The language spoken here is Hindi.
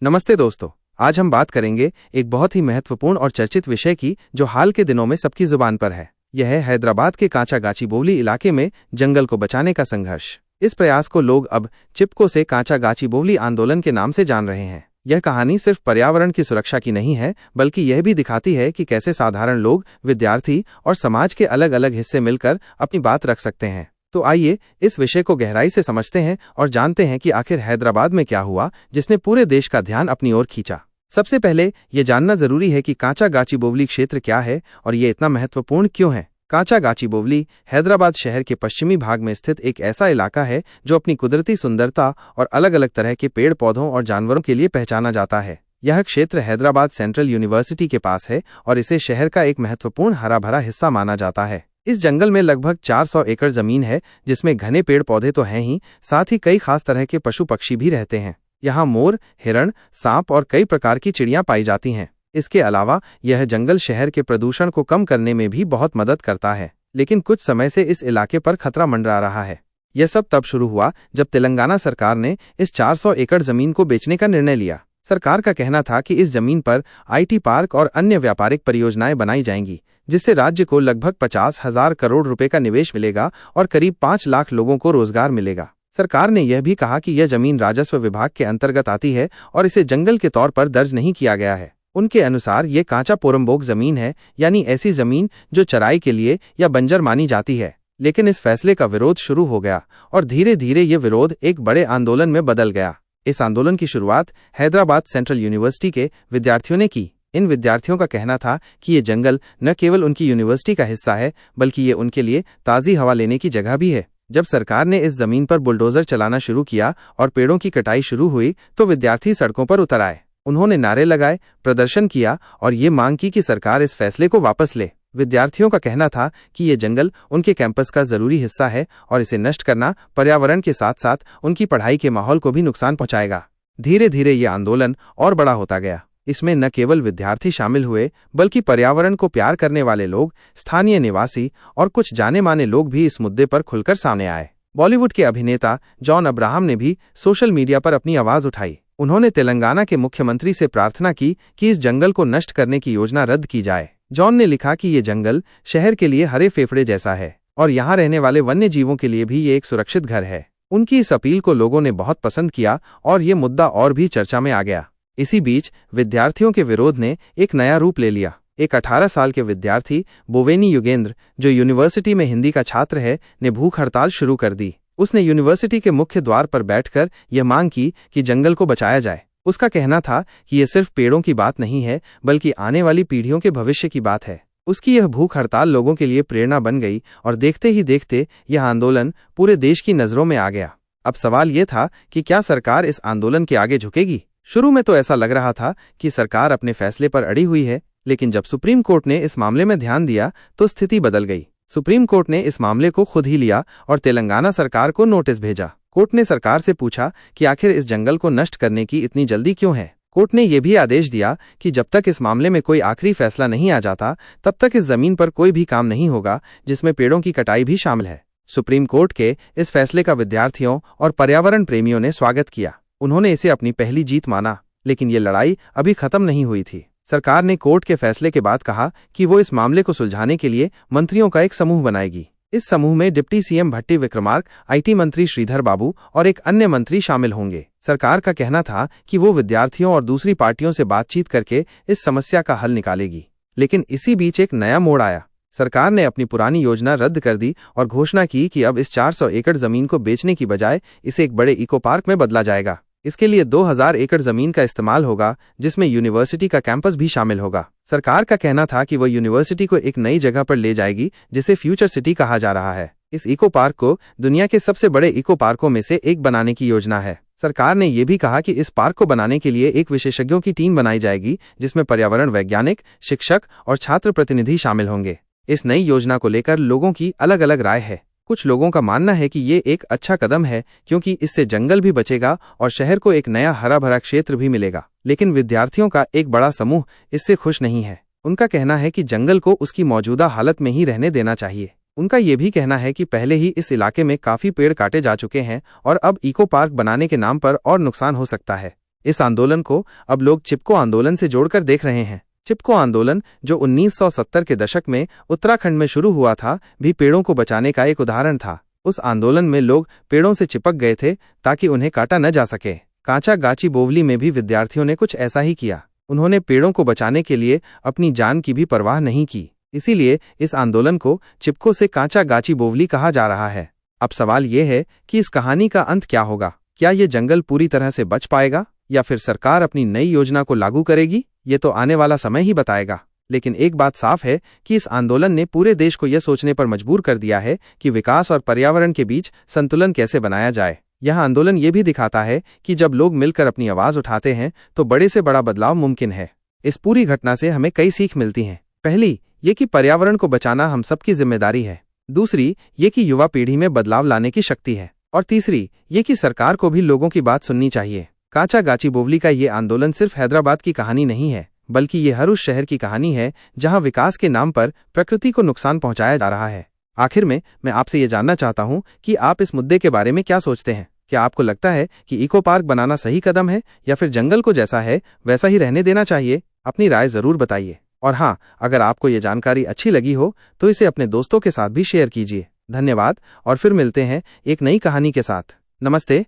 नमस्ते दोस्तों, आज हम बात करेंगे एक बहुत ही महत्वपूर्ण और चर्चित विषय की जो हाल के दिनों में सबकी जुबान पर है। यह है हैदराबाद के कांचागाचीबोवली इलाके में जंगल को बचाने का संघर्ष। इस प्रयास को लोग अब चिपको से कांचागाचीबोवली आंदोलन के नाम से जान रहे हैं। यह कहानी सिर्फ पर्यावरण की सुरक्षा की नहीं है, बल्कि यह भी दिखाती है कि कैसे साधारण लोग, विद्यार्थी और समाज के अलग अलग हिस्से मिलकर अपनी बात रख सकते हैं। तो आइए इस विषय को गहराई से समझते हैं और जानते हैं कि आखिर हैदराबाद में क्या हुआ जिसने पूरे देश का ध्यान अपनी ओर खींचा। सबसे पहले ये जानना जरूरी है कि कांचागाचीबोवली क्षेत्र क्या है और ये इतना महत्वपूर्ण क्यों है। कांचागाचीबोवली हैदराबाद शहर के पश्चिमी भाग में स्थित एक ऐसा इलाका है जो अपनी कुदरती सुंदरता और अलग अलग तरह के पेड़ पौधों और जानवरों के लिए पहचाना जाता है। यह क्षेत्र हैदराबाद सेंट्रल यूनिवर्सिटी के पास है और इसे शहर का एक महत्वपूर्ण हरा भरा हिस्सा माना जाता है। इस जंगल में लगभग 400 एकड़ जमीन है, जिसमें घने पेड़ पौधे तो हैं ही, साथ ही कई खास तरह के पशु पक्षी भी रहते हैं। यहाँ मोर, हिरण, सांप और कई प्रकार की चिड़ियां पाई जाती हैं। इसके अलावा यह जंगल शहर के प्रदूषण को कम करने में भी बहुत मदद करता है। लेकिन कुछ समय से इस इलाके पर खतरा मंडरा रहा है। यह सब तब शुरू हुआ जब तेलंगाना सरकार ने इस 400 एकड़ जमीन को बेचने का निर्णय लिया। सरकार का कहना था कि इस जमीन पर IT पार्क और अन्य व्यापारिक परियोजनाएं बनाई जाएंगी, जिससे राज्य को लगभग 50,000 करोड़ रुपए का निवेश मिलेगा और करीब 5 लाख लोगों को रोजगार मिलेगा। सरकार ने यह भी कहा कि यह जमीन राजस्व विभाग के अंतर्गत आती है और इसे जंगल के तौर पर दर्ज नहीं किया गया है। उनके अनुसार ये कांचा पोरम्बोक जमीन है, यानी ऐसी जमीन जो चराई के लिए या बंजर मानी जाती है। लेकिन इस फैसले का विरोध शुरू हो गया और धीरे धीरे ये विरोध एक बड़े आंदोलन में बदल गया। इस आंदोलन की शुरुआत हैदराबाद सेंट्रल यूनिवर्सिटी के विद्यार्थियों ने की। इन विद्यार्थियों का कहना था कि ये जंगल न केवल उनकी यूनिवर्सिटी का हिस्सा है, बल्कि ये उनके लिए ताज़ी हवा लेने की जगह भी है। जब सरकार ने इस जमीन पर बुलडोजर चलाना शुरू किया और पेड़ों की कटाई शुरू हुई, तो विद्यार्थी सड़कों पर उतर आए। उन्होंने नारे लगाए, प्रदर्शन किया और ये मांग की कि सरकार इस फैसले को वापस ले। विद्यार्थियों का कहना था कि ये जंगल उनके कैंपस का जरूरी हिस्सा है और इसे नष्ट करना पर्यावरण के साथ साथ उनकी पढ़ाई के माहौल को भी नुकसान पहुंचाएगा। धीरे धीरे ये आंदोलन और बड़ा होता गया। इसमें न केवल विद्यार्थी शामिल हुए, बल्कि पर्यावरण को प्यार करने वाले लोग, स्थानीय निवासी और कुछ जाने माने लोग भी इस मुद्दे पर खुलकर सामने आए। बॉलीवुड के अभिनेता जॉन अब्राहम ने भी सोशल मीडिया पर अपनी आवाज उठाई। उन्होंने तेलंगाना के मुख्यमंत्री से प्रार्थना की कि इस जंगल को नष्ट करने की योजना रद्द की जाए। जॉन ने लिखा कि ये जंगल शहर के लिए हरे फेफड़े जैसा है और यहाँ रहने वाले वन्य जीवों के लिए भी ये एक सुरक्षित घर है। उनकी इस अपील को लोगों ने बहुत पसंद किया और ये मुद्दा और भी चर्चा में आ गया। इसी बीच विद्यार्थियों के विरोध ने एक नया रूप ले लिया। एक 18 साल के विद्यार्थी बोवेनी युगेंद्र, जो यूनिवर्सिटी में हिंदी का छात्र है, ने भूख हड़ताल शुरू कर दी। उसने यूनिवर्सिटी के मुख्य द्वार पर बैठकर यह मांग की कि जंगल को बचाया जाए। उसका कहना था कि यह सिर्फ पेड़ों की बात नहीं है, बल्कि आने वाली पीढ़ियों के भविष्य की बात है। उसकी यह भूख हड़ताल लोगों के लिए प्रेरणा बन गई और देखते ही देखते यह आंदोलन पूरे देश की नजरों में आ गया। अब सवाल यह था कि क्या सरकार इस आंदोलन के आगे झुकेगी। शुरू में तो ऐसा लग रहा था कि सरकार अपने फैसले पर अड़ी हुई है, लेकिन जब सुप्रीम कोर्ट ने इस मामले में ध्यान दिया तो स्थिति बदल गई। सुप्रीम कोर्ट ने इस मामले को खुद ही लिया और तेलंगाना सरकार को नोटिस भेजा। कोर्ट ने सरकार से पूछा कि आखिर इस जंगल को नष्ट करने की इतनी जल्दी क्यों है। कोर्ट ने यह भी आदेश दिया कि जब तक इस मामले में कोई आखिरी फैसला नहीं आ जाता, तब तक इस जमीन पर कोई भी काम नहीं होगा, जिसमें पेड़ों की कटाई भी शामिल है। सुप्रीम कोर्ट के इस फैसले का विद्यार्थियों और पर्यावरण प्रेमियों ने स्वागत किया। उन्होंने इसे अपनी पहली जीत माना। लेकिन ये लड़ाई अभी खत्म नहीं हुई थी। सरकार ने कोर्ट के फैसले के बाद कहा कि वो इस मामले को सुलझाने के लिए मंत्रियों का एक समूह बनाएगी। इस समूह में deputy CM Bhatti Vikramarka, IT मंत्री श्रीधर बाबू और एक अन्य मंत्री शामिल होंगे। सरकार का कहना था कि वो विद्यार्थियों और दूसरी पार्टियों से बातचीत करके इस समस्या का हल निकालेगी। लेकिन इसी बीच एक नया मोड़ आया। सरकार ने अपनी पुरानी योजना रद्द कर दी और घोषणा की कि अब इस 400 एकड़ जमीन को बेचने की बजाय इसे एक बड़े इको पार्क में बदला जाएगा। इसके लिए 2000 एकड़ जमीन का इस्तेमाल होगा, जिसमें यूनिवर्सिटी का कैंपस भी शामिल होगा। सरकार का कहना था कि वह यूनिवर्सिटी को एक नई जगह पर ले जाएगी, जिसे फ्यूचर सिटी कहा जा रहा है। इस इको पार्क को दुनिया के सबसे बड़े इको पार्कों में से एक बनाने की योजना है। सरकार ने यह भी कहा कि इस पार्क को बनाने के लिए एक विशेषज्ञों की टीम बनाई जाएगी, जिसमें पर्यावरण वैज्ञानिक, शिक्षक और छात्र प्रतिनिधि शामिल होंगे। इस नई योजना को लेकर लोगों की अलग अलग राय है। कुछ लोगों का मानना है कि ये एक अच्छा कदम है, क्योंकि इससे जंगल भी बचेगा और शहर को एक नया हरा भरा क्षेत्र भी मिलेगा। लेकिन विद्यार्थियों का एक बड़ा समूह इससे खुश नहीं है। उनका कहना है कि जंगल को उसकी मौजूदा हालत में ही रहने देना चाहिए। उनका ये भी कहना है कि पहले ही इस इलाके में काफी पेड़ काटे जा चुके हैं और अब इको पार्क बनाने के नाम पर और नुकसान हो सकता है। इस आंदोलन को अब लोग चिपको आंदोलन से जोड़कर देख रहे हैं। चिपको आंदोलन, जो 1970 के दशक में उत्तराखंड में शुरू हुआ था, भी पेड़ों को बचाने का एक उदाहरण था। उस आंदोलन में लोग पेड़ों से चिपक गए थे ताकि उन्हें काटा न जा सके। कांचा बोवली में भी विद्यार्थियों ने कुछ ऐसा ही किया। उन्होंने पेड़ों को बचाने के लिए अपनी जान की भी परवाह नहीं की। इसीलिए इस आंदोलन को चिपको से कांचा बोवली कहा जा रहा है। अब सवाल ये है कि इस कहानी का अंत क्या होगा? क्या ये जंगल पूरी तरह से बच पाएगा या फिर सरकार अपनी नई योजना को लागू करेगी? ये तो आने वाला समय ही बताएगा। लेकिन एक बात साफ है कि इस आंदोलन ने पूरे देश को यह सोचने पर मजबूर कर दिया है कि विकास और पर्यावरण के बीच संतुलन कैसे बनाया जाए। यह आंदोलन ये भी दिखाता है कि जब लोग मिलकर अपनी आवाज उठाते हैं तो बड़े से बड़ा बदलाव मुमकिन है। इस पूरी घटना से हमें कई सीख मिलती हैं। पहली, ये कि पर्यावरण को बचाना हम सबकी जिम्मेदारी है। दूसरी, ये कि युवा पीढ़ी में बदलाव लाने की शक्ति है। और तीसरी, ये कि सरकार को भी लोगों की बात सुननी चाहिए। कांचा बोवली का ये आंदोलन सिर्फ हैदराबाद की कहानी नहीं है, बल्कि ये हर उस शहर की कहानी है जहां विकास के नाम पर प्रकृति को नुकसान पहुंचाया जा रहा है। आखिर में मैं आपसे ये जानना चाहता हूं कि आप इस मुद्दे के बारे में क्या सोचते हैं। क्या आपको लगता है कि इको पार्क बनाना सही कदम है या फिर जंगल को जैसा है वैसा ही रहने देना चाहिए? अपनी राय जरूर बताइए। और हाँ, अगर आपको ये जानकारी अच्छी लगी हो तो इसे अपने दोस्तों के साथ भी शेयर कीजिए। धन्यवाद और फिर मिलते हैं एक नई कहानी के साथ। नमस्ते।